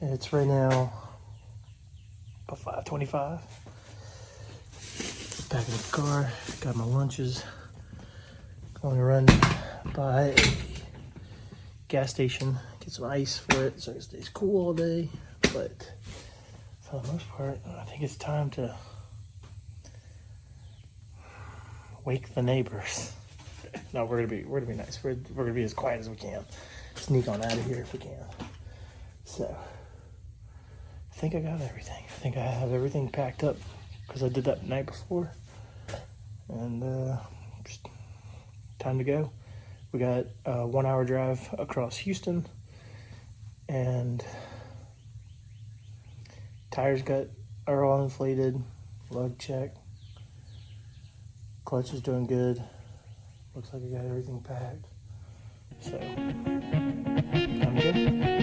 It's right now about 5:25. Back in the car, got my lunches. Going to run by a gas station, get some ice for it so it stays cool all day. But for the most part, I think it's time to wake the neighbors. No, we're gonna be nice. We're gonna be as quiet as we can. Sneak on out of here if we can. So I think I got everything. I think I have everything packed up because I did that the night before. And just time to go. We got a 1 hour drive across Houston, and tires are all inflated, lug check, clutch is doing good. Looks like I got everything packed. So, time to go.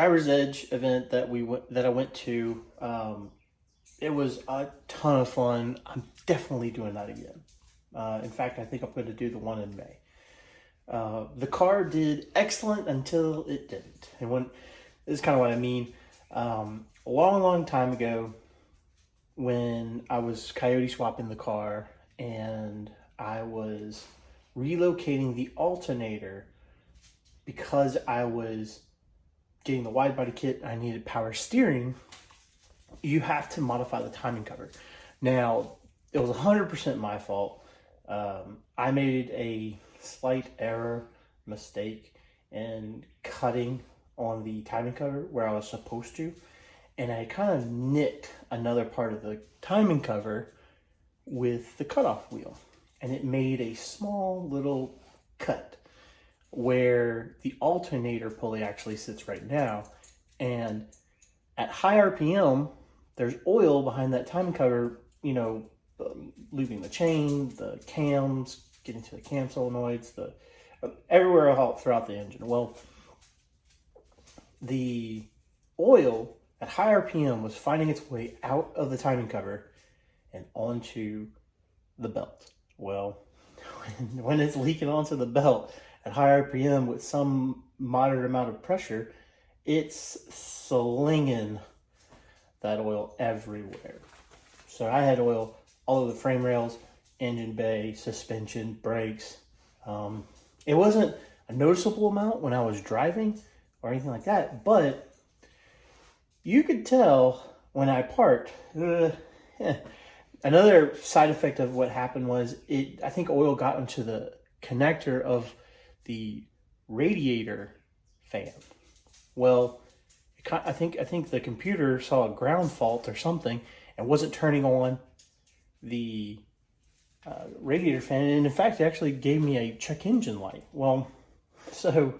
Driver's Edge event that I went to. It was a ton of fun. I'm definitely doing that again. In fact, I think I'm going to do the one in May. The car did excellent until it didn't. And this is kind of what I mean. A long time ago, when I was coyote swapping the car and I was relocating the alternator because I was getting the wide body kit, I needed power steering. You have to modify the timing cover. Now, it was 100% my fault. I made a slight mistake in cutting on the timing cover where I was supposed to, and I kind of nicked another part of the timing cover with the cutoff wheel, and it made a small little cut where the alternator pulley actually sits right now. And at high RPM, there's oil behind that timing cover, you know, lubing the chain, the cams, getting to the cam solenoids, everywhere throughout the engine. Well, the oil at high RPM was finding its way out of the timing cover and onto the belt. Well, when it's leaking onto the belt at high RPM with some moderate amount of pressure, it's slinging that oil everywhere. So I had oil all over the frame rails, engine bay, suspension, brakes. It wasn't a noticeable amount when I was driving or anything like that, but you could tell when I parked. Another side effect of what happened was I think oil got into the connector of the radiator fan. Well, I think the computer saw a ground fault or something and wasn't turning on the radiator fan, and in fact, it actually gave me a check engine light. Well, so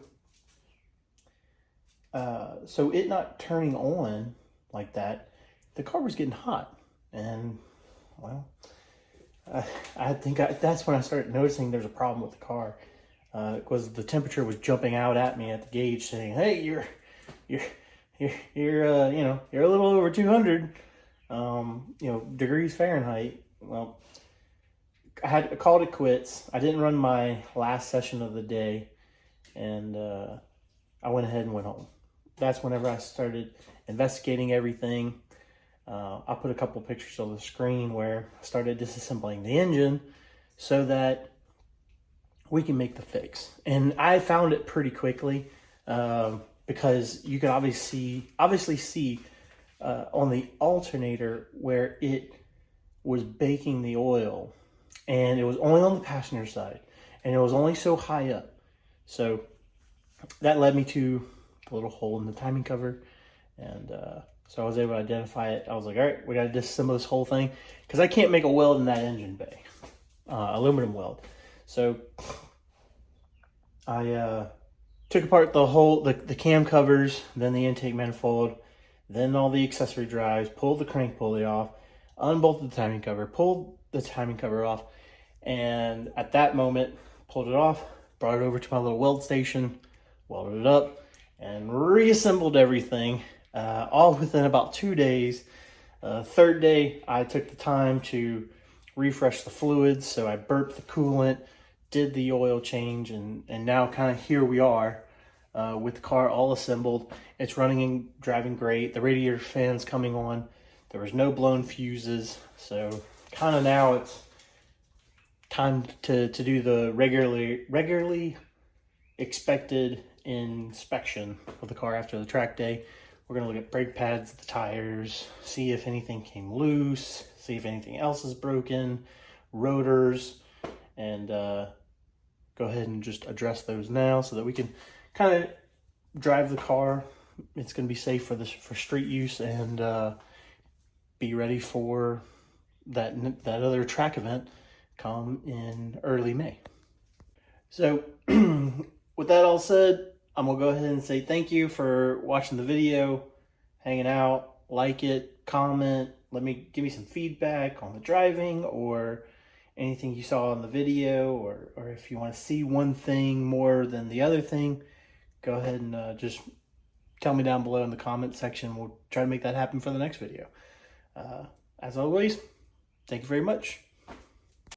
it not turning on like that, the car was getting hot, and well, I think that's when I started noticing there's a problem with the car, because the temperature was jumping out at me at the gauge saying, "Hey, you're a little over 200, degrees Fahrenheit." Well, I called it quits. I didn't run my last session of the day, and I went ahead and went home. That's whenever I started investigating everything. I put a couple pictures on the screen where I started disassembling the engine so that we can make the fix. And I found it pretty quickly, because you can obviously see on the alternator where it was baking the oil, and it was only on the passenger side, and it was only so high up. So that led me to the little hole in the timing cover, and so I was able to identify it. I was like, all right, we got to disassemble this whole thing, because I can't make a weld in that engine bay, aluminum weld. So I took apart the cam covers, then the intake manifold, then all the accessory drives, pulled the crank pulley off, unbolted the timing cover, pulled the timing cover off, and at that moment, pulled it off, brought it over to my little weld station, welded it up, and reassembled everything, all within about 2 days. Third day, I took the time to refresh the fluids, so I burped the coolant, did the oil change, and now kind of here we are with the car all assembled. It's running and driving great. The radiator fan's coming on. There was no blown fuses, so kind of now it's time to do the regularly expected inspection of the car after the track day. We're going to look at brake pads, the tires, see if anything came loose, see if anything else is broken, rotors, and go ahead and just address those now so that we can kind of drive the car. It's going to be safe for street use, and be ready for that other track event come in early May. So with that all said, I'm gonna go ahead and say thank you for watching the video, hanging out, like it, comment, give me some feedback on the driving or anything you saw in the video, or if you want to see one thing more than the other thing, go ahead and just tell me down below in the comments section. We'll try to make that happen for the next video. As always, thank you very much.